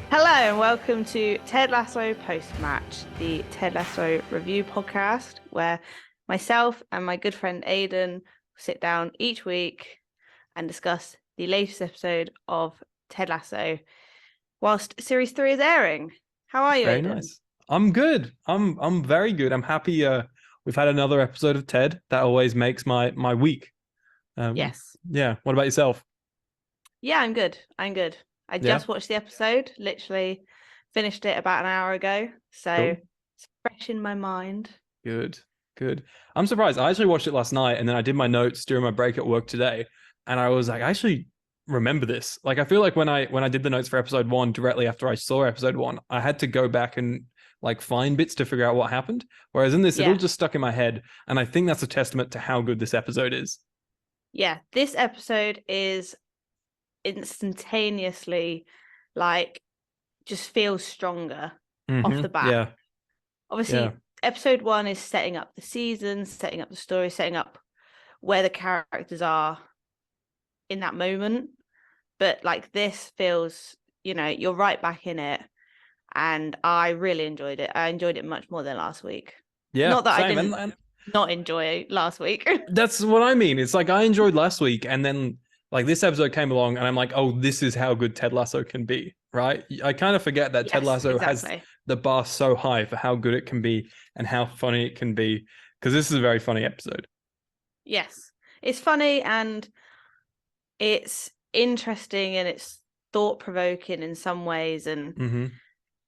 Hello and welcome to Ted Lasso Post-Match, the Ted Lasso review podcast, where myself and my good friend Aidan sit down each week and discuss the latest episode of Ted Lasso whilst Series 3 is airing. How are you, Very Aidan? nice. I'm good. I'm very good. I'm happy we've had another episode of Ted. That always makes my week. Yes. Yeah. What about yourself? Yeah, I'm good. I Yeah. just watched the episode, literally finished it about an hour ago, so Cool. it's fresh in my mind. Good. Good. I'm surprised. I actually watched it last night and then I did my notes during my break at work today. And I was like, I actually remember this. Like I feel like when I did the notes for episode 1 directly after I saw episode 1, I had to go back and like find bits to figure out what happened. Whereas in this, it all Yeah. just stuck in my head. And I think that's a testament to how good this episode is. Yeah, this episode is instantaneously like just feels stronger off the bat. Yeah. Obviously, Yeah. episode 1 is setting up the season, setting up the story, setting up where the characters are in that moment. But like this feels, you're right back in it. And I really enjoyed it. I enjoyed it much more than last week. Yeah. Not that I Same. didn't And not enjoy last week. that's what I mean. It's like I enjoyed last week, and then like this episode came along, and I'm like, oh, this is how good Ted Lasso can be, right? I kind of forget that Ted Yes, Lasso has exactly. the bar so high for how good it can be and how funny it can be, because this is a very funny episode. Yes. It's funny and it's interesting and it's thought-provoking in some ways, and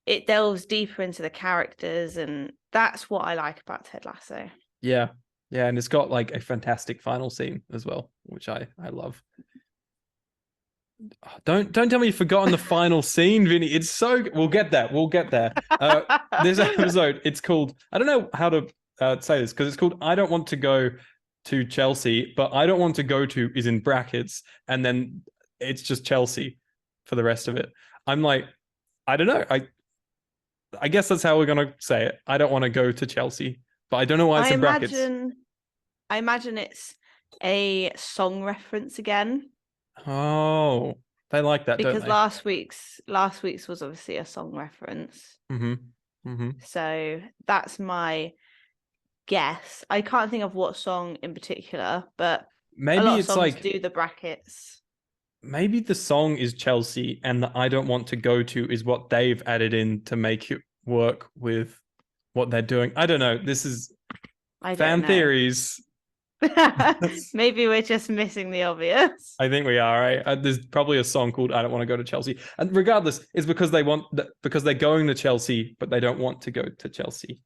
it delves deeper into the characters, and that's what I like about Ted Lasso. Yeah, yeah, and it's got like a fantastic final scene as well, which I love. Don't tell me you've forgotten the final scene, Vinny. It's so we'll get there. We'll get there. This episode, it's called, I don't know how to say this, because it's called I Don't Want to Go to Chelsea, but I Don't Want to Go to is in brackets, and then it's just Chelsea for the rest of it. I'm like, I don't know. I guess that's how we're gonna say it. I don't want to go to Chelsea, but I don't know why it's in brackets. I imagine it's a song reference again. Oh, they like that, Because don't they? last week's was obviously a song reference. Mm-hmm. So that's my guess. I can't think of what song in particular, but Maybe a lot of it's songs like do the brackets. maybe the song is Chelsea and the I Don't Want to Go to is what they've added in to make it work with what they're doing. I don't know. This is fan theories. Maybe we're just missing the obvious. I think we are, right? There's probably a song called I Don't Want to Go to Chelsea. And regardless, it's because because they're going to Chelsea, but they don't want to go to Chelsea.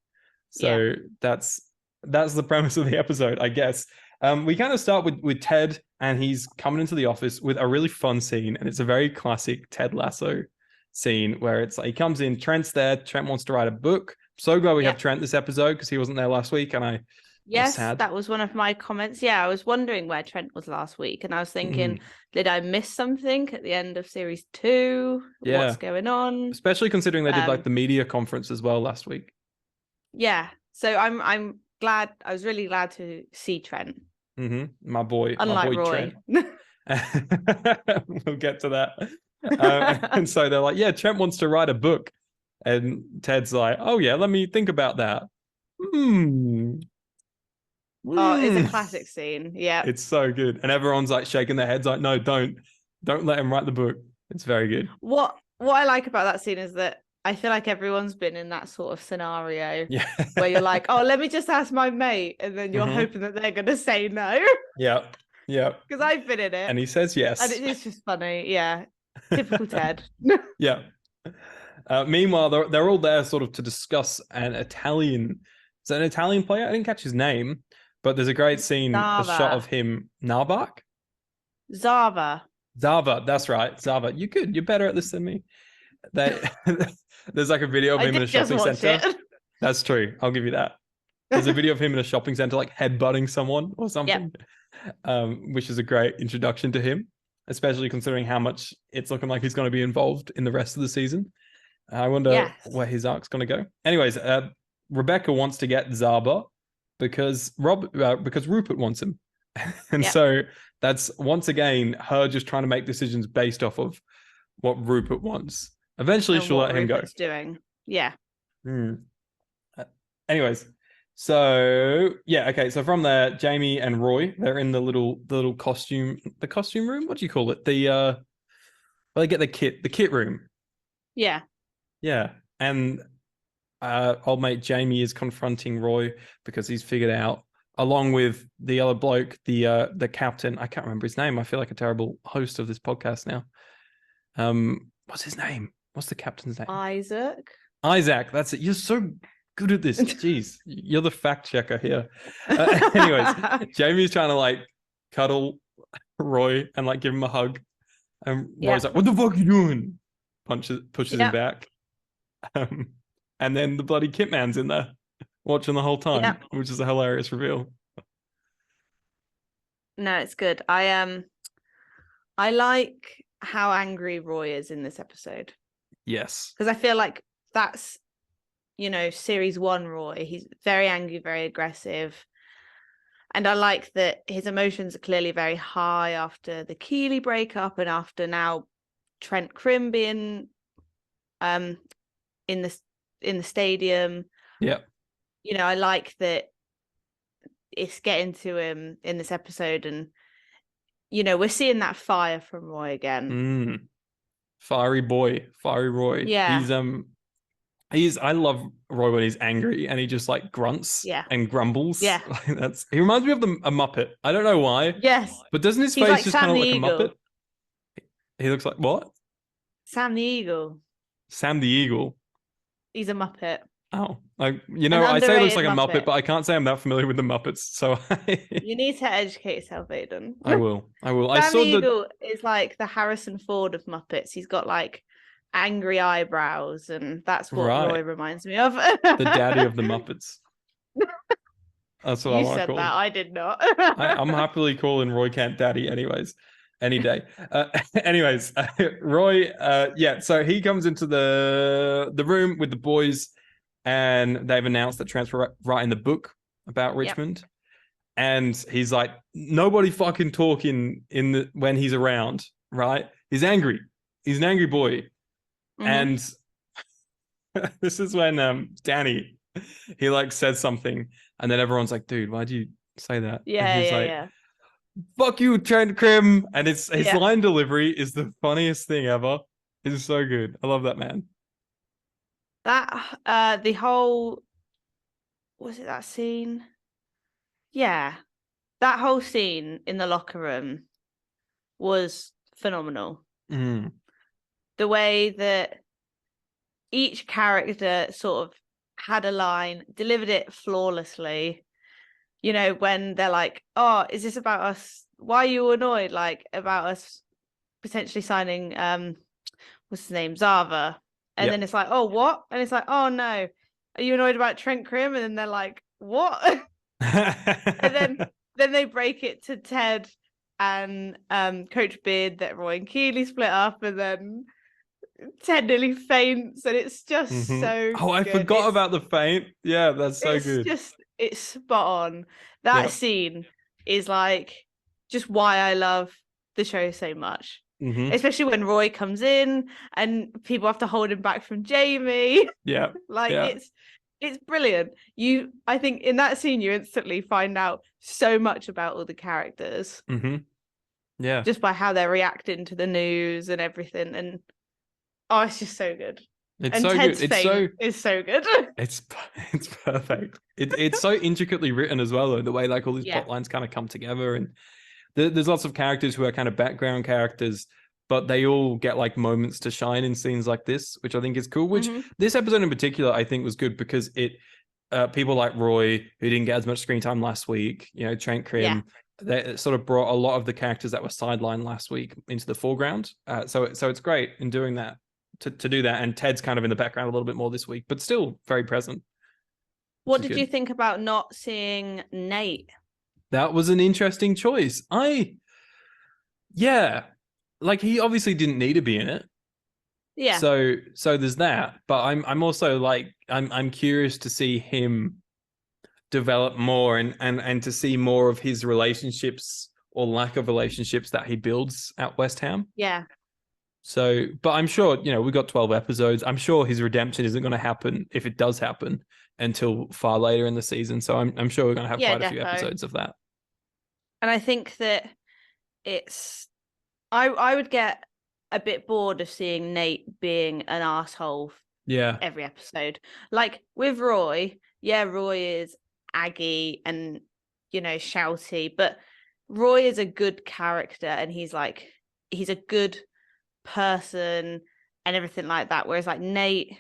So that's the premise of the episode, I guess. We kind of start with Ted, and he's coming into the office with a really fun scene, and it's a very classic Ted Lasso scene where it's like he comes in, Trent's there, Trent wants to write a book. So glad we have Trent this episode because he wasn't there last week, and I Yes, sad. That was one of my comments. Yeah, I was wondering where Trent was last week, and I was thinking, did I miss something at the end of series 2? Yeah. What's going on? Especially considering they did like the media conference as well last week. Yeah, so I'm glad. I was really glad to see Trent. My boy, Unlike Roy. Trent. We'll get to that. And so they're like, yeah, Trent wants to write a book, and Ted's like, oh yeah, let me think about that. Oh, it's a classic scene. Yeah, it's so good, and everyone's like shaking their heads like, no, don't let him write the book. It's very good. What I like about that scene is that I feel like everyone's been in that sort of scenario where you're like, oh, let me just ask my mate, and then you're hoping that they're gonna say no. Yeah Because I've been in it, and he says yes, and it is just funny. Yeah, typical Ted. Yeah. Meanwhile, they're all there sort of to discuss an Italian. Is that an Italian player? I didn't catch his name, but there's a great scene, a shot of him. Narvak? Zava. That's right. Zava. You're better at this than me. There's like a video of him in a shopping center. That's true. I'll give you that. There's a video of him in a shopping center, like headbutting someone or something, which is a great introduction to him, especially considering how much it's looking like he's going to be involved in the rest of the season. I wonder where his arc's going to go. Anyways, Rebecca wants to get Zaba because Rupert wants him. And so that's once again her just trying to make decisions based off of what Rupert wants. Eventually, and she'll what let him go. Rupert's doing. Yeah. Anyways, so yeah, okay. So from there, Jamie and Roy, they're in the little costume room. What do you call it? Well, they get the kit room. Yeah. Yeah, and old mate Jamie is confronting Roy because he's figured out, along with the other bloke, the captain. I can't remember his name. I feel like a terrible host of this podcast now. What's his name? What's the captain's name? Isaac. That's it. You're so good at this. Jeez, you're the fact checker here. Anyways, Jamie's trying to like cuddle Roy and like give him a hug, and Roy's like, "What the fuck are you doing?" Pushes him back. And then the bloody Kitman's in there watching the whole time, which is a hilarious reveal. No, it's good. I like how angry Roy is in this episode. Yes. Because I feel like that's, series 1 Roy. He's very angry, very aggressive. And I like that his emotions are clearly very high after the Keeley breakup and after now Trent Crimm being in the stadium. Yeah. I like that it's getting to him in this episode, and we're seeing that fire from Roy again. Fiery boy, fiery Roy. Yeah. I love Roy when he's angry and he just like grunts and grumbles. Yeah. He reminds me of a Muppet. I don't know why. Yes. But doesn't his face like just kind of look like a Muppet? He looks like what? Sam the Eagle. Sam the Eagle. He's a Muppet. Oh, I say he looks like a Muppet, but I can't say I'm that familiar with the Muppets. So you need to educate yourself, Aidan. I will. Sam the Eagle is like the Harrison Ford of Muppets. He's got like angry eyebrows, and that's what Roy reminds me of. The daddy of the Muppets. That's what I want to call him. You said that. I did not. I'm happily calling Roy Kent daddy anyways. Any day. Roy, so he comes into the room with the boys, and they've announced that Trent's writing the book about Richmond. Yep. And he's like, nobody fucking talking when he's around, right? He's angry. He's an angry boy. Mm-hmm. And this is when Danny, he like said something, and then everyone's like, dude, why'd you say that? Yeah, and he's yeah. Fuck you, Trent Crimm. And his line delivery is the funniest thing ever. It's so good. I love that man. That the whole, was it that scene? Yeah, that whole scene in the locker room was phenomenal. The way that each character sort of had a line, delivered it flawlessly. When they're like, "Oh, is this about us? Why are you annoyed? Like about us potentially signing what's his name, Zava?" And then it's like, "Oh, what?" And it's like, "Oh no, are you annoyed about Trent Crimm?" And then they're like, "What?" And then they break it to Ted and Coach Beard that Roy and Keeley split up, and then Ted nearly faints, and it's just so Oh, I forgot about the faint. Yeah, that's so good. It's spot on. That scene is like just why I love the show so much. Especially when Roy comes in and people have to hold him back from Jamie. Yeah. It's brilliant. I think in that scene you instantly find out so much about all the characters. Yeah. Just by how they're reacting to the news and everything. And it's just so good. It's so good. It's so good. It's perfect. It's so intricately written as well, though, the way like all these plot lines kind of come together, and there's lots of characters who are kind of background characters, but they all get like moments to shine in scenes like this, which I think is cool. Which this episode in particular, I think was good because it people like Roy, who didn't get as much screen time last week, Trent Crimm, they sort of brought a lot of the characters that were sidelined last week into the foreground. So it's great in doing that. To do that, and Ted's kind of in the background a little bit more this week, but still very present. What did you think about not seeing Nate? That was an interesting choice. Like he obviously didn't need to be in it. Yeah. So there's that, but I'm also like I'm curious to see him develop more and to see more of his relationships or lack of relationships that he builds at West Ham. Yeah. So, but I'm sure, we've got 12 episodes. I'm sure his redemption isn't going to happen, if it does happen, until far later in the season. So I'm sure we're going to have Yeah, quite a few defo. episodes of that. And I think that it's I would get a bit bored of seeing Nate being an asshole Yeah. every episode. Like with Roy, yeah, Roy is aggy and shouty, but Roy is a good character and he's a good person and everything like that. Whereas like Nate,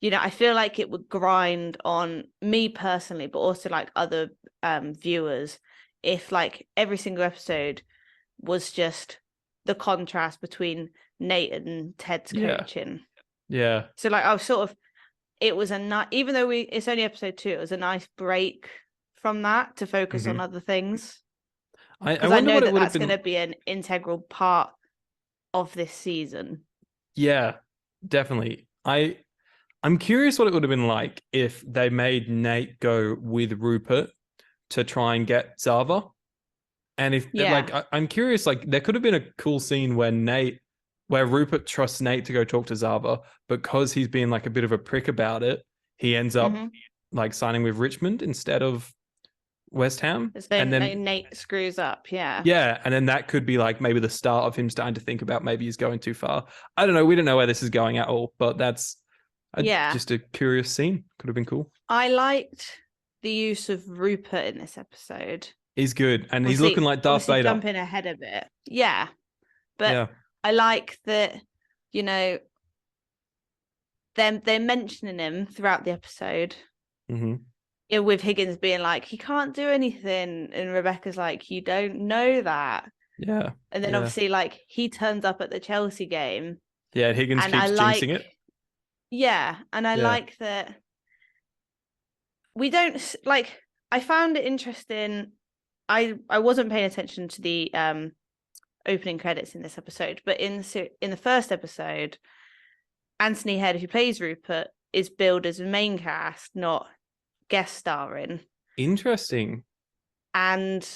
I feel like it would grind on me personally, but also like other viewers if like every single episode was just the contrast between Nate and Ted's coaching. Yeah. So like I was sort of, it was a nice, even though it's only episode 2, it was a nice break from that to focus on other things. I wonder know that that's going to be an integral part of this season. Yeah, definitely. I'm curious what it would have been like if they made Nate go with Rupert to try and get Zava. And if I'm curious, like there could have been a cool scene where Rupert trusts Nate to go talk to Zava, because he's been like a bit of a prick about it. He ends up like signing with Richmond instead of West Ham. And then Nate screws up. Yeah. Yeah. And then that could be like maybe the start of him starting to think about maybe he's going too far. I don't know. We don't know where this is going at all, but that's just a curious scene. Could have been cool. I liked the use of Rupert in this episode. He's good. And he's looking like Darth Vader. Jumping ahead a bit. Yeah. But I like that, they're mentioning him throughout the episode. With Higgins being like, he can't do anything. And Rebecca's like, you don't know that. Yeah. And then obviously like he turns up at the Chelsea game. Yeah, Higgins keeps jinxing it. Yeah. And I like that we don't like, I found it interesting. I wasn't paying attention to the opening credits in this episode, but in the first episode, Anthony Head, who plays Rupert, is billed as main cast, not guest starring. Interesting. And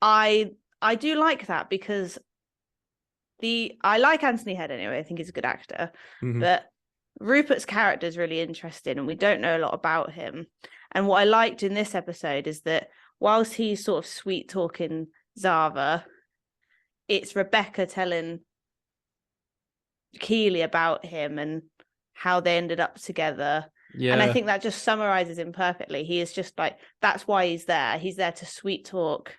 I do like that, because I like Anthony Head anyway. I think he's a good actor, but Rupert's character is really interesting and we don't know a lot about him. And what I liked in this episode is that whilst he's sort of sweet talking Zava, it's Rebecca telling Keeley about him and how they ended up together. Yeah. And I think that just summarizes him perfectly. He is just like, that's why he's there. He's there to sweet talk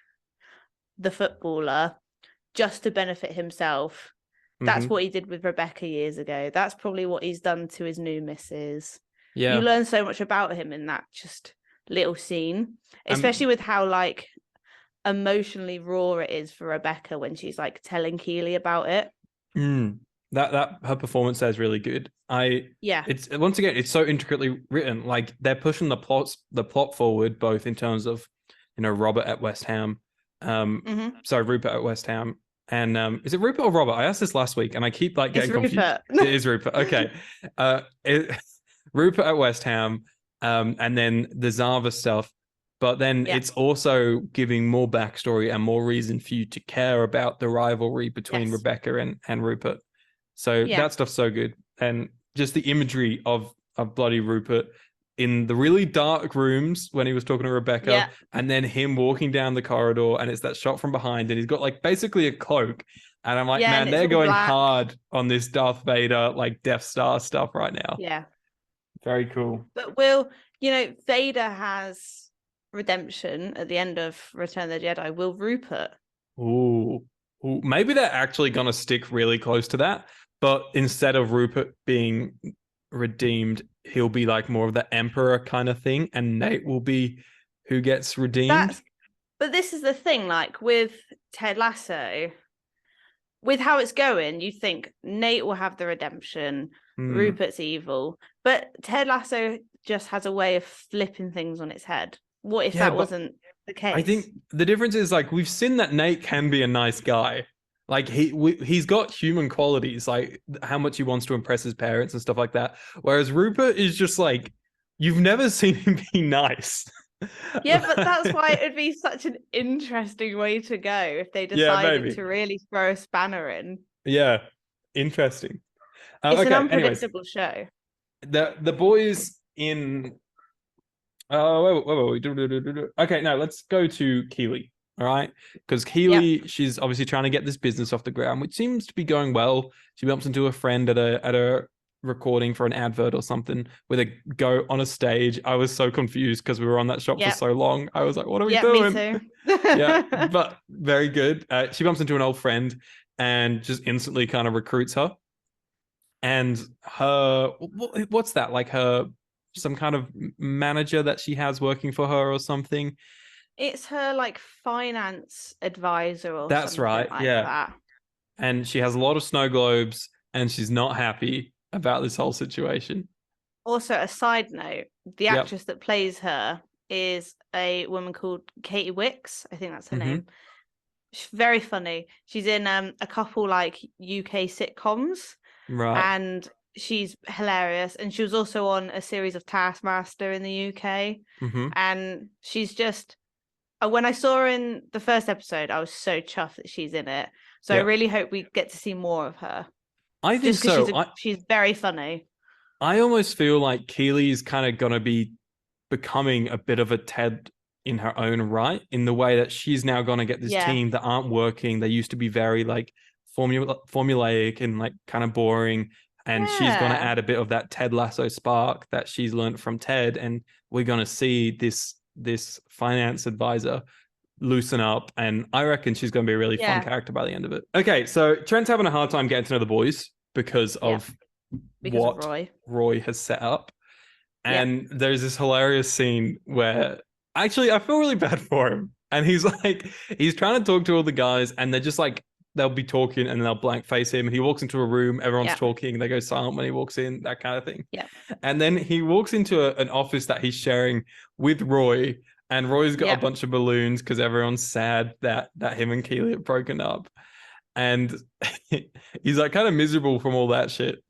the footballer just to benefit himself. That's what he did with Rebecca years ago. That's probably what he's done to his new missus. Yeah. You learn so much about him in that just little scene, especially with how like emotionally raw it is for Rebecca when she's like telling Keeley about it. That her performance there is really good. It's once again, it's so intricately written. Like they're pushing the plot forward, both in terms of Robert at West Ham, sorry, Rupert at West Ham, and is it Rupert or Robert? I asked this last week, and I keep like getting confused. It is Rupert. Okay, Rupert at West Ham, and then the Zava stuff. But then it's also giving more backstory and more reason for you to care about the rivalry between Rebecca and Rupert. So that stuff's so good. And just the imagery of bloody Rupert in the really dark rooms when he was talking to Rebecca, and then him walking down the corridor, and it's that shot from behind, and he's got like basically a cloak. And I'm like, man, they're going hard on this Darth Vader, like Death Star stuff right now. Yeah. Very cool. But Vader has redemption at the end of Return of the Jedi. Will Rupert? Ooh, maybe they're actually going to stick really close to that. But instead of Rupert being redeemed, he'll be like more of the Emperor kind of thing, and Nate will be who gets redeemed. But this is the thing, like with Ted Lasso, with how it's going, you think Nate will have the redemption, Rupert's evil, but Ted Lasso just has a way of flipping things on its head. What if that wasn't the case? I think the difference is like we've seen that Nate can be a nice guy. Like he's got human qualities, like how much he wants to impress his parents and stuff like that. Whereas Rupert is just like, you've never seen him be nice. Yeah, but that's why it'd be such an interesting way to go if they decided to really throw a spanner in. Yeah, Interesting. It's an Okay. Anyways, unpredictable show. the boys in. Oh, wait. Okay, now let's go to Keely. All right, because Yep. Keely, she's obviously trying to get this business off the ground, which seems to be going well. She bumps into a friend at a recording for an advert or something with a go on a stage. I was so confused because we were on that shop for Yep. so long. I was like, what are we Yep, me doing? too. Yeah, but very good. She bumps into an old friend and just instantly kind of recruits her. And her, what's that? Like her, some kind of manager that she has working for her or something. It's her like finance advisor or That's something right. like Yeah. that. And she has a lot of snow globes and she's not happy about this whole situation. Also, a side note, the Yep. actress that plays her is a woman called Katie Wicks. I think that's her name. She's very funny. She's in a couple like UK sitcoms, Right. and she's hilarious. And she was also on a series of Taskmaster in the UK. And she's just when I saw her in the first episode, I was so chuffed that she's in it. So I really hope we get to see more of her. I think Just because so. she's very funny. I almost feel like Keely's kind of gonna be becoming a bit of a Ted in her own right, in the way that she's now gonna get this team that aren't working. They used to be very like formulaic and like kind of boring. And she's gonna add a bit of that Ted Lasso spark that she's learned from Ted, and we're gonna see this finance advisor loosen up, and I reckon she's going to be a really fun character by the end of it. Okay, so Trent's having a hard time getting to know the boys because of what Roy has set up. And there's this hilarious scene where actually I feel really bad for him. And he's like, he's trying to talk to all the guys, and they're just like, they'll be talking and they'll blank face him. And he walks into a room, everyone's talking, they go silent when he walks in, that kind of thing. And then he walks into an office that he's sharing with Roy, and Roy's got a bunch of balloons because everyone's sad that him and Keely have broken up. And he's like kind of miserable from all that shit.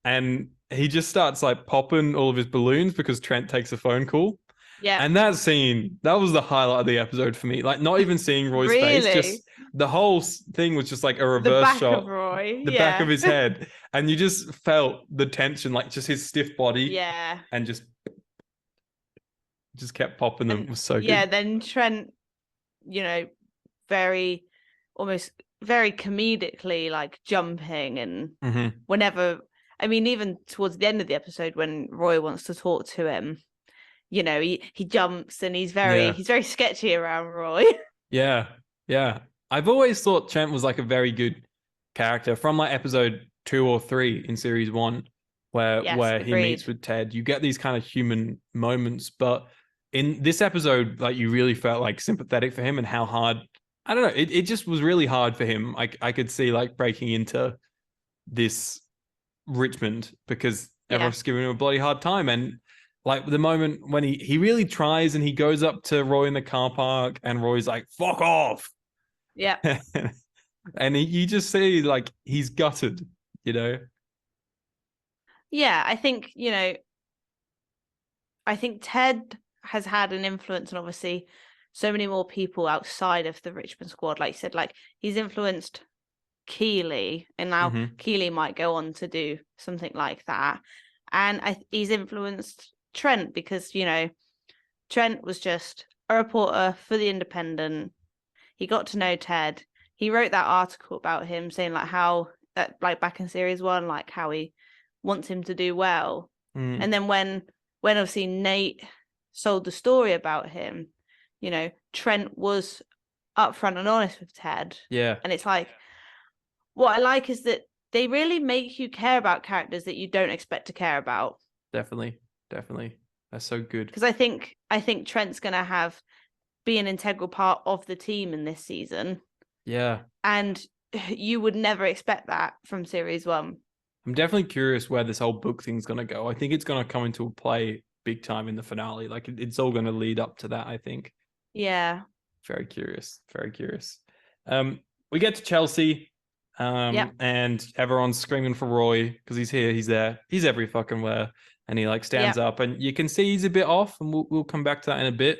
And he just starts like popping all of his balloons because Trent takes a phone call. Yeah. And that scene, that was the highlight of the episode for me. Like not even seeing Roy's face, just the whole thing was just like a reverse shot. Of Roy. The back of his head. And you just felt the tension, like just his stiff body. Yeah. And just kept popping them. It was so good. Yeah, then Trent, almost very comedically like jumping, and whenever, I mean, even towards the end of the episode when Roy wants to talk to him, he jumps, and he's very sketchy around Roy. Yeah. I've always thought Trent was like a very good character from like episode 2 or 3 in series 1, where he meets with Ted. You get these kind of human moments, but in this episode, like you really felt like sympathetic for him and how hard, I don't know, it just was really hard for him. I could see like breaking into this Richmond because everyone's giving him a bloody hard time. And like the moment when he really tries and he goes up to Roy in the car park and Roy's like, fuck off. Yeah. And you just see like he's gutted, Yeah, I think, I think Ted has had an influence on obviously so many more people outside of the Richmond squad. Like you said, like he's influenced Keely, and now Keely might go on to do something like that. And he's influenced Trent because, Trent was just a reporter for The Independent. He got to know Ted. He wrote that article about him saying like how that like back in series 1, like how he wants him to do well. And then when obviously Nate sold the story about him, Trent was upfront and honest with Ted. Yeah. And it's like, what I like is that they really make you care about characters that you don't expect to care about. Definitely. That's so good. Because I think Trent's gonna be an integral part of the team in this season. Yeah. And you would never expect that from series 1. I'm definitely curious where this whole book thing's gonna go. I think it's gonna come into play big time in the finale. Like it's all gonna lead up to that, I think. Yeah. Very curious. We get to Chelsea. And everyone's screaming for Roy because he's here, he's there, he's every fucking where, and he like stands up, and you can see he's a bit off, and we'll come back to that in a bit.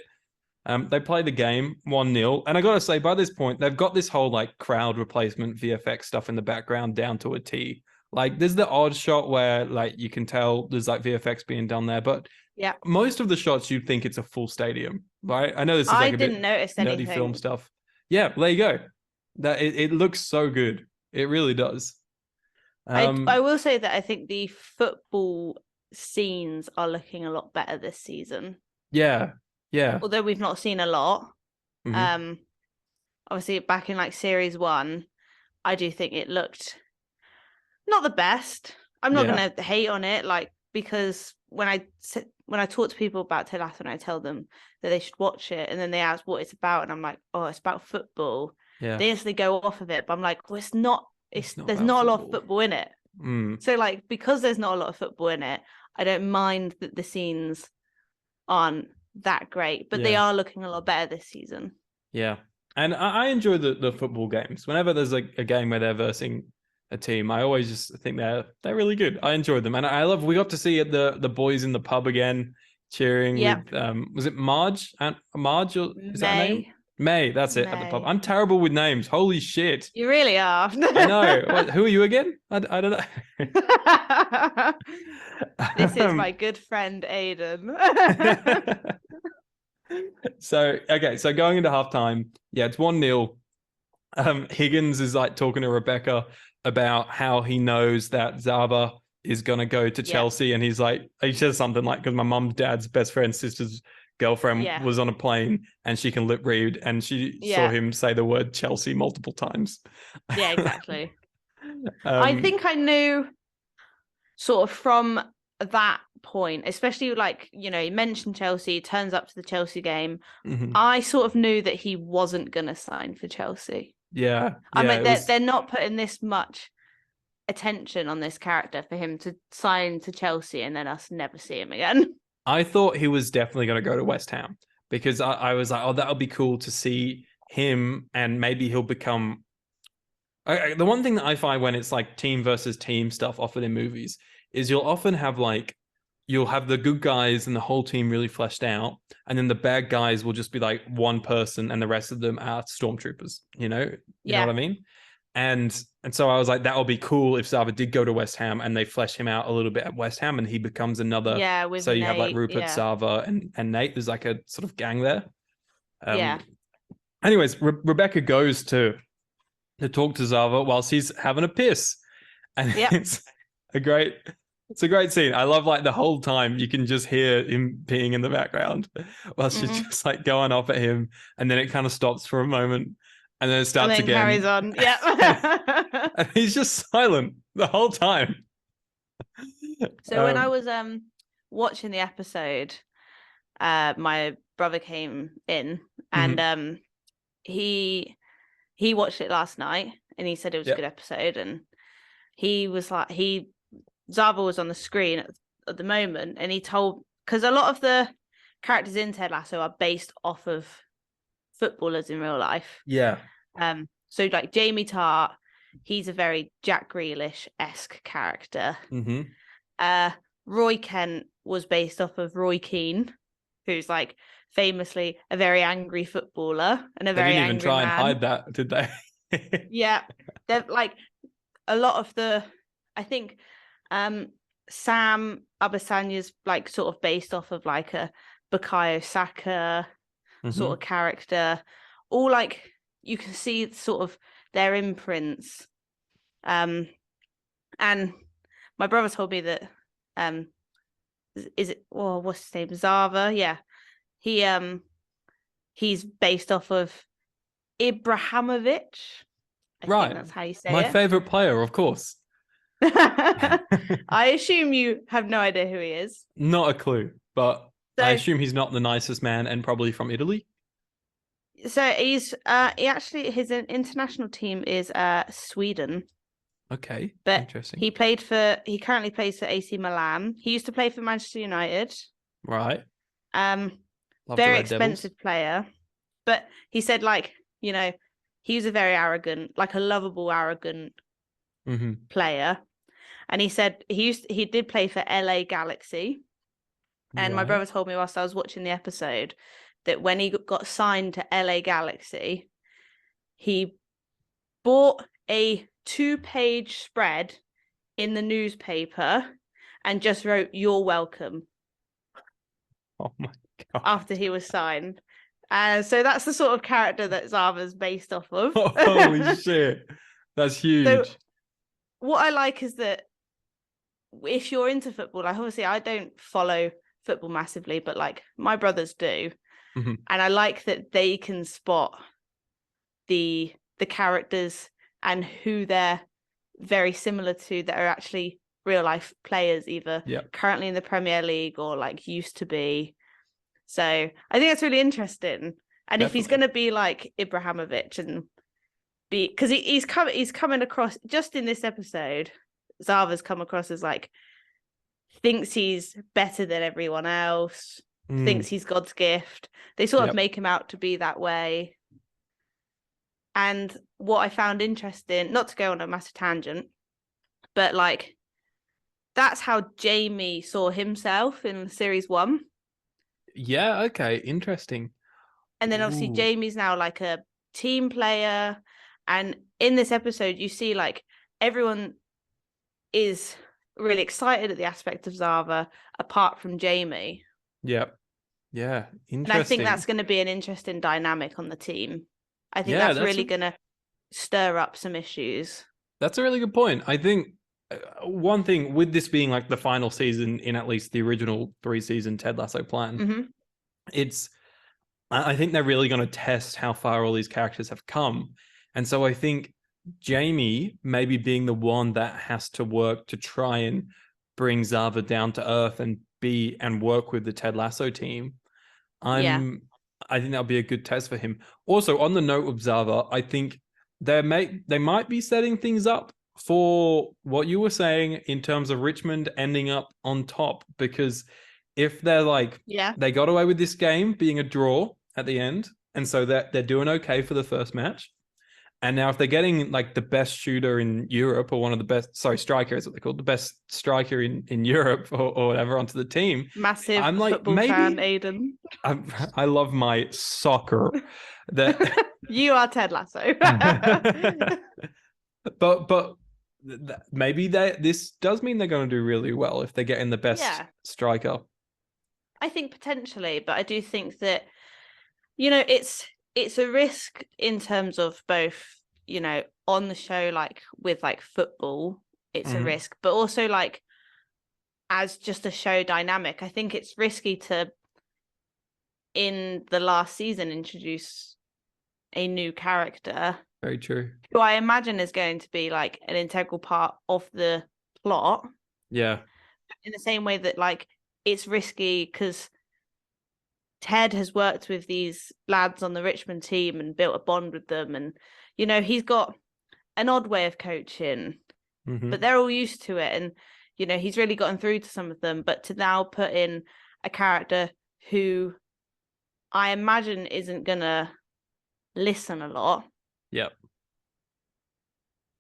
They play the game 1-0. And I got to say, by this point, they've got this whole like crowd replacement VFX stuff in the background down to a T. Like there's the odd shot where like you can tell there's like VFX being done there, but Yeah. most of the shots you'd think it's a full stadium, right? I know this is like I a bit didn't notice nerdy anything. film stuff. Yeah, there you go. That it looks so good. It really does. I will say that I think the football scenes are looking a lot better this season. Yeah. Although we've not seen a lot. Mhm. Obviously back in like series 1, I do think it looked not the best. I'm not going to hate on it, like, because when I talk to people about Ted Lasso and I tell them that they should watch it, and then they ask what it's about, and I'm like, oh, it's about football. Yeah. They instantly go off of it, but I'm like, well, it's not. There's not a lot of football in it. So like, because there's not a lot of football in it, I don't mind that the scenes aren't that great, but they are looking a lot better this season. Yeah. And I enjoy the football games. Whenever there's a game where they're versing a team, I always just think they're really good. I enjoy them. And I love, we got to see the boys in the pub again cheering with, was it Marge? Marge, is that her name? May, that's it, at the pub. I'm terrible with names. Holy shit. You really are. I know. Who are you again? I don't know. This is my good friend Aiden. So going into halftime, it's 1-0. Higgins is like talking to Rebecca about how he knows that Zava is gonna go to Chelsea, and he says something like, because my mum's dad's best friend's sister's girlfriend was on a plane and she can lip read, and she saw him say the word Chelsea multiple times. Yeah, exactly. I think I knew sort of from that point, especially like, you know, he mentioned Chelsea, turns up to the Chelsea game. I sort of knew that he wasn't going to sign for Chelsea. I mean, they're not putting this much attention on this character for him to sign to Chelsea and then us never see him again. I thought he was definitely going to go to West Ham, because I was like, oh, that would be cool to see him, and maybe he'll become... the one thing that I find when it's like team versus team stuff often in movies is you'll often have like, you'll have the good guys and the whole team really fleshed out, and then the bad guys will just be like one person and the rest of them are stormtroopers, you know what I mean? And so I was like, that would be cool if Zava did go to West Ham and they flesh him out a little bit at West Ham and he becomes another. With so you Nate, have like Rupert, Zava, and Nate. There's like a sort of gang there. Anyways, Rebecca goes to talk to Zava whilst he's having a piss, and it's a great scene. I love like the whole time you can just hear him peeing in the background while she's just like going off at him, and then it kind of stops for a moment. And then it starts again. Carries on. And he's just silent the whole time. So when I was watching the episode, my brother came in and he watched it last night and he said it was a good episode, and he was like, Zava was on the screen at the moment, and he told, because a lot of the characters in Ted Lasso are based off of footballers in real life. So like Jamie Tart, he's a very Jack Grealish-esque character. Roy Kent was based off of Roy Keane, who's like famously a very angry footballer and a very angry man. They didn't even try and hide that, did they? They're like a lot of the, I think Sam Abasanya's like sort of based off of like a Bukayo Saka sort of character. All like, you can see sort of their imprints. And my brother told me that what's his name? Zava. He's based off of Ibrahimovic. I think that's how you say it. My favorite player, of course. I assume you have no idea who he is. Not a clue, but I assume he's not the nicest man and probably from Italy. So he's his international team is Sweden. Okay, but interesting. He currently plays for AC Milan. He used to play for Manchester United. Right. Very expensive player, but he said, like, you know, he was a very arrogant, like a lovable, arrogant player. And he said he did play for LA Galaxy. And my brother told me whilst I was watching the episode that when he got signed to LA Galaxy, he bought a 2-page spread in the newspaper and just wrote "You're welcome." Oh my God. After he was signed. So that's the sort of character that Zava's based off of. Holy shit. That's huge. So what I like is that if you're into football, like obviously I don't follow football massively, but like my brothers do. Mm-hmm. And I like that they can spot the characters and who they're very similar to that are actually real life players, either currently in the Premier League or like used to be. So I think that's really interesting. And Definitely. if he's going to be like Ibrahimovic and be, because he's coming across just in this episode, Zava's come across as like thinks he's better than everyone else, thinks he's God's gift. They sort of make him out to be that way. And what I found interesting, not to go on a massive tangent, but like that's how Jamie saw himself in series 1. Yeah, okay, interesting. And then obviously Jamie's now like a team player. And in this episode, you see like everyone is really excited at the aspect of Zava apart from Jamie. Yep. Yeah, interesting. And I think that's going to be an interesting dynamic on the team. I think that's really going to stir up some issues. That's a really good point. I think one thing with this being like the final season in at least the original 3-season Ted Lasso plan, I think they're really going to test how far all these characters have come. And so I think Jamie maybe being the one that has to work to try and bring Zava down to earth and work with the Ted Lasso team. I think that'll be a good test for him. Also, on the note of Zava, I think they might be setting things up for what you were saying in terms of Richmond ending up on top, because if they're like, they got away with this game being a draw at the end, and so they're doing okay for the first match. And now if they're getting like the best shooter in Europe, or one of the best, striker is what they call the best striker in Europe or whatever onto the team. Massive I'm like, football fan, Aiden. I love my soccer. That you are Ted Lasso. but maybe this does mean they're going to do really well if they're getting the best striker. I think potentially, but I do think that, you know, it's a risk in terms of both, you know, on the show, like with like football, it's a risk, but also like as just a show dynamic, I think it's risky to, in the last season, introduce a new character. Very true. Who I imagine is going to be like an integral part of the plot. Yeah. In the same way that like it's risky because Ted has worked with these lads on the Richmond team and built a bond with them. And, you know, he's got an odd way of coaching, but they're all used to it. And, you know, he's really gotten through to some of them. But to now put in a character who I imagine isn't going to listen a lot. Yep.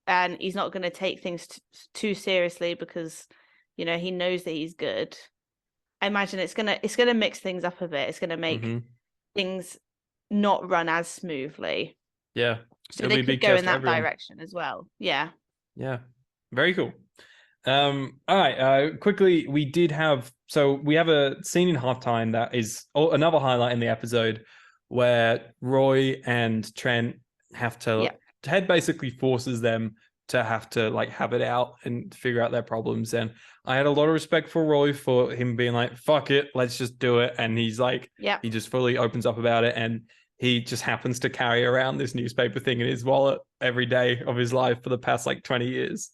And he's not going to take things too seriously because, you know, he knows that he's good. I imagine it's gonna mix things up a bit. It's gonna make things not run as smoothly. Yeah. So they could go in that direction as well. Yeah. Yeah. Very cool. All right. Quickly, we have a scene in halftime that is another highlight in the episode where Roy and Trent have to. Ted basically forces them to have to like have it out and figure out their problems. And I had a lot of respect for Roy for him being like, fuck it, let's just do it. And he's like, he just fully opens up about it. And he just happens to carry around this newspaper thing in his wallet every day of his life for the past like 20 years.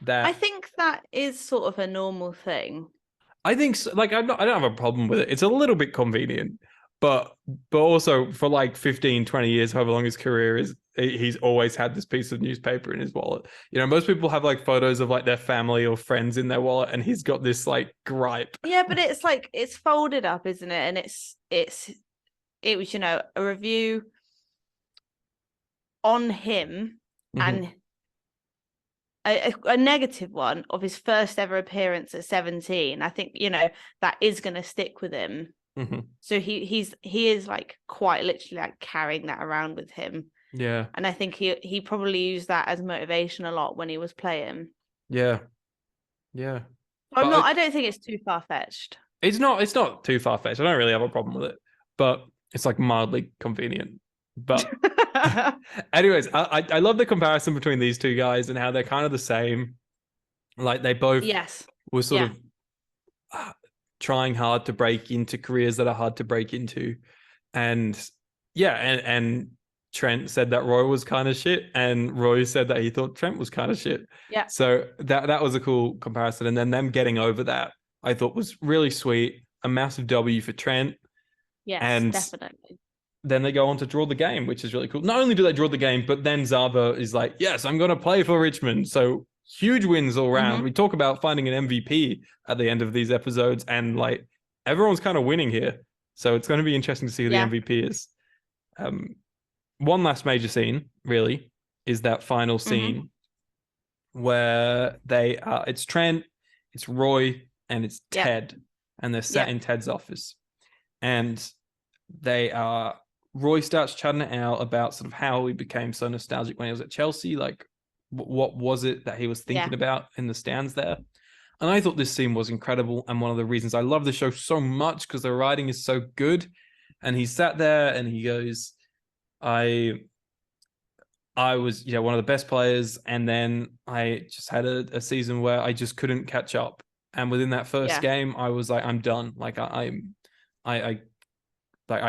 I think that is sort of a normal thing. I think so. Like, I don't have a problem with it. It's a little bit convenient, but also for like 15, 20 years, however long his career is, he's always had this piece of newspaper in his wallet. You know, most people have like photos of like their family or friends in their wallet, and he's got this like gripe. Yeah, but it's like, it's folded up, isn't it? And it was, you know, a review on him and a negative one of his first ever appearance at 17. I think, you know, that is going to stick with him. So he is like quite literally like carrying that around with him. Yeah. And I think he probably used that as motivation a lot when he was playing. Yeah. Yeah. I don't think it's too far-fetched. It's not too far-fetched. I don't really have a problem with it. But it's like mildly convenient. But anyways, I love the comparison between these two guys and how they're kind of the same. Like they both were sort of trying hard to break into careers that are hard to break into. And and Trent said that Roy was kind of shit, and Roy said that he thought Trent was kind of shit. Yeah. So that was a cool comparison. And then them getting over that, I thought was really sweet. A massive W for Trent. Yes, and definitely. Then they go on to draw the game, which is really cool. Not only do they draw the game, but then Zava is like, yes, I'm going to play for Richmond. So huge wins all around. We talk about finding an MVP at the end of these episodes, and like everyone's kind of winning here. So it's going to be interesting to see who the MVP is. One last major scene, really, is that final scene where it's Trent, it's Roy, and it's Ted, and they're sat in Ted's office. And Roy starts chatting it out about sort of how he became so nostalgic when he was at Chelsea. Like, what was it that he was thinking about in the stands there? And I thought this scene was incredible. And one of the reasons I love the show so much, because the writing is so good. And he sat there and he goes, I was, one of the best players. And then I just had a season where I just couldn't catch up. And within that first game, I was like, I'm done. Like I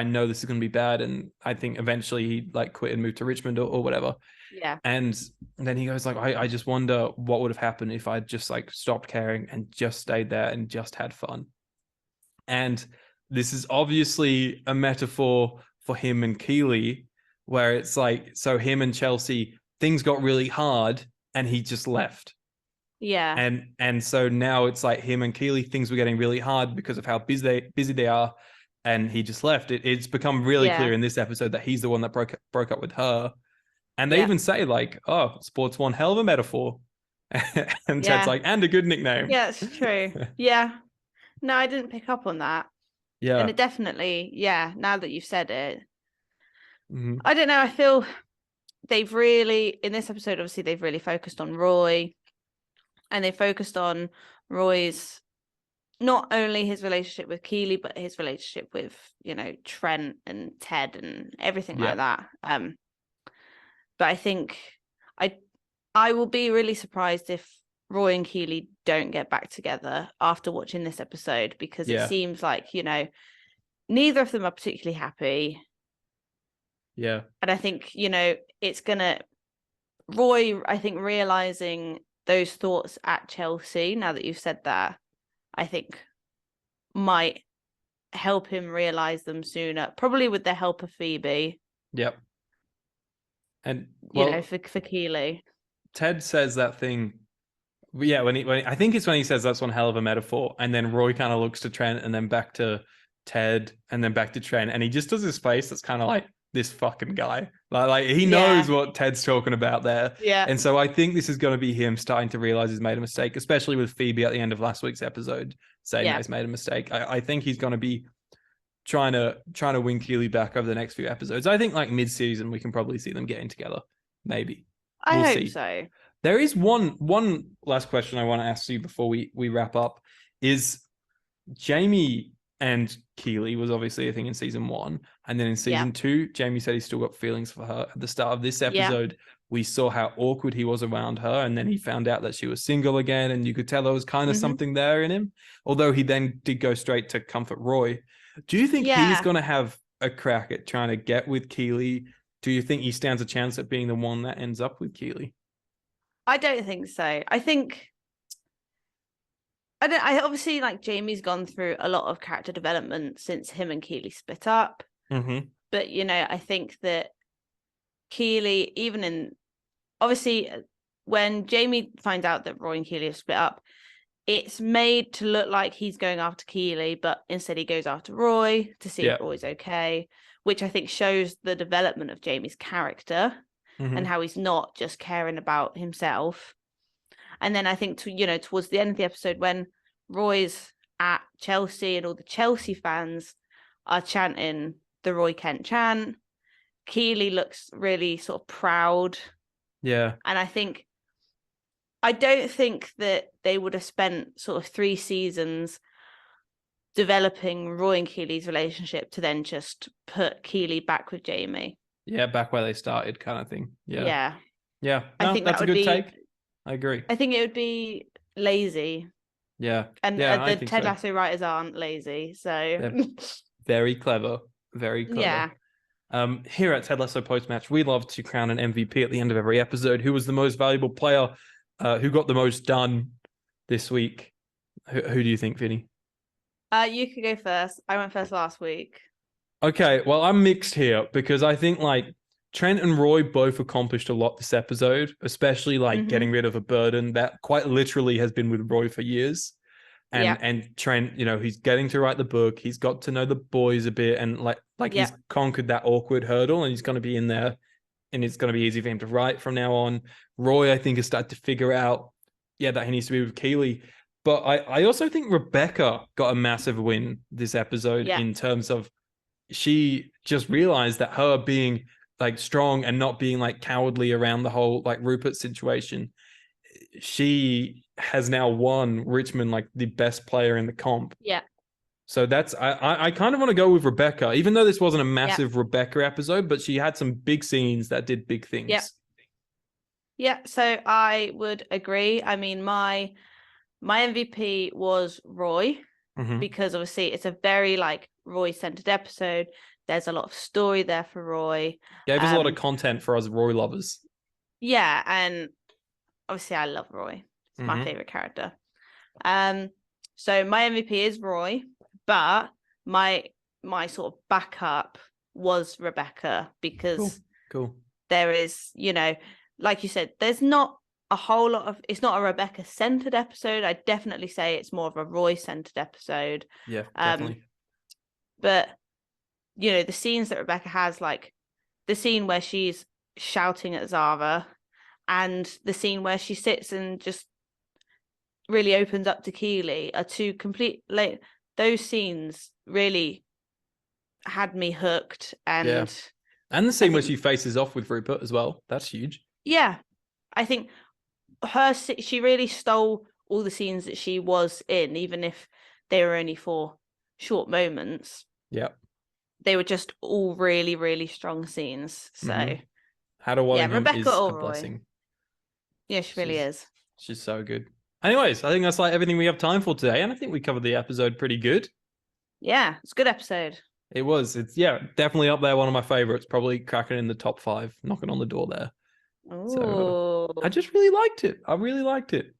know this is going to be bad, and I think eventually he like quit and moved to Richmond or whatever. Yeah. And then he goes like, I just wonder what would have happened if I just like stopped caring and just stayed there and just had fun. And this is obviously a metaphor for him and Keely, where it's like, so him and Chelsea, things got really hard and he just left. Yeah. And so now it's like him and Keely, things were getting really hard because of how busy they are. And he just left. It's become really clear in this episode that he's the one that broke up with her. And they even say like, oh, sport's one hell of a metaphor. And Ted's like, and a good nickname. Yeah, it's true. Yeah. No, I didn't pick up on that. Yeah. And it definitely, now that you've said it, I don't know. I feel they've really, in this episode, obviously, they've really focused on Roy, and they focused on Roy's, not only his relationship with Keely, but his relationship with, Trent and Ted and everything like that. But I think I will be really surprised if Roy and Keely don't get back together after watching this episode, because it seems like, neither of them are particularly happy. Yeah. And I think, it's gonna, Roy, I think, realizing those thoughts at Chelsea, now that you've said that, I think might help him realize them sooner, probably with the help of Phoebe. Yep. And for Keely, Ted says that thing. Yeah, when he I think it's when he says that's one hell of a metaphor, and then Roy kind of looks to Trent and then back to Ted and then back to Trent, and he just does his face that's kind of like, this fucking guy. Like he knows what Ted's talking about there. Yeah. And so I think this is going to be him starting to realize he's made a mistake, especially with Phoebe at the end of last week's episode saying that he's made a mistake. I think he's going to be trying to win Keely back over the next few episodes. I think like mid-season we can probably see them getting together. Maybe. We'll hope so. There is one last question I want to ask you before we wrap up. Is Jamie and Keely was obviously a thing in season 1, and then in season 2, Jamie said he's still got feelings for her. At the start of this episode, we saw how awkward he was around her, and then he found out that she was single again, and you could tell there was kind of something there in him, although he then did go straight to comfort Roy. Do you think he's going to have a crack at trying to get with Keely? Do you think he stands a chance at being the one that ends up with Keely? I don't think so. I think obviously, like, Jamie's gone through a lot of character development since him and Keely split up. But, I think that Keely, obviously, when Jamie finds out that Roy and Keely have split up, it's made to look like he's going after Keely, but instead he goes after Roy to see if Roy's okay, which I think shows the development of Jamie's character and how he's not just caring about himself. And then I think, towards the end of the episode, when Roy's at Chelsea and all the Chelsea fans are chanting the Roy Kent chant. Keeley looks really sort of proud. Yeah. And I don't think that they would have spent sort of 3 seasons developing Roy and Keeley's relationship to then just put Keeley back with Jamie. Yeah, back where they started kind of thing. Yeah. No, I think that's a good take. I agree. I think it would be lazy. Yeah. And I the think Ted so. Lasso writers aren't lazy, so They're very clever. Very clever. Yeah. Here at Ted Lasso Post Match, we love to crown an MVP at the end of every episode. Who was the most valuable player? Who got the most done this week? Who do you think, Vinny? You could go first. I went first last week. Okay, well, I'm mixed here because I think like Trent and Roy both accomplished a lot this episode, especially like getting rid of a burden that quite literally has been with Roy for years. And Trent, you know, he's getting to write the book. He's got to know the boys a bit, and he's conquered that awkward hurdle, and he's going to be in there, and it's going to be easy for him to write from now on. Roy, I think, has started to figure out, that he needs to be with Keeley. But I also think Rebecca got a massive win this episode in terms of she just realized that her being like strong and not being like cowardly around the whole like Rupert situation, she has now won Richmond like the best player in the comp. Yeah. So that's I kind of want to go with Rebecca, even though this wasn't a massive Rebecca episode, but she had some big scenes that did big things. Yeah, so I would agree. I mean, my MVP was Roy because obviously it's a very like Roy-centered episode. There's a lot of story there for Roy. Gave us a lot of content for us Roy lovers. Yeah, and obviously I love Roy. It's my favorite character. So my MVP is Roy, but my sort of backup was Rebecca because cool. There is, you know, like you said, there's not a whole lot of, it's not a Rebecca centered episode. I definitely say it's more of a Roy centered episode. Yeah, definitely. But you know, the scenes that Rebecca has, like the scene where she's shouting at Zara and the scene where she sits and just really opens up to Keeley are two complete, like those scenes really had me hooked. And the scene where she faces off with Rupert as well, that's huge. Yeah, I think she really stole all the scenes that she was in, even if they were only for short moments. Yeah, they were just all really, really strong scenes. So Hannah Wallingham Rebecca is Ulroy. a blessing. Yeah, she really is. She's so good. Anyways, I think that's like everything we have time for today, and I think we covered the episode pretty good. Yeah, it's a good episode. It was. It's definitely up there. One of my favorites, probably cracking in the top 5, knocking on the door there. So I just really liked it. I really liked it.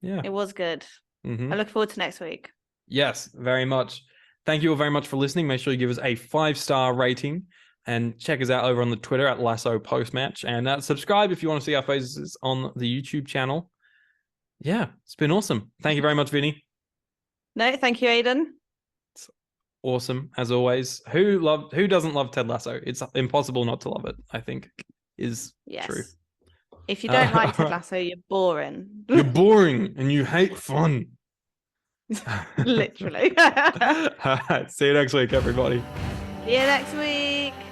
Yeah, it was good. I look forward to next week. Yes, very much. Thank you all very much for listening. Make sure you give us a 5-star rating and check us out over on the Twitter at Lasso Postmatch, and subscribe if you want to see our faces on the YouTube channel. Yeah, it's been awesome. Thank you very much, Vinny. No, thank you, Aiden. It's awesome as always. Who doesn't love Ted Lasso? It's impossible not to love it, I think, is true. If you don't like Ted Lasso, you're boring. You're boring and you hate fun. Literally. See you next week, everybody. See you next week.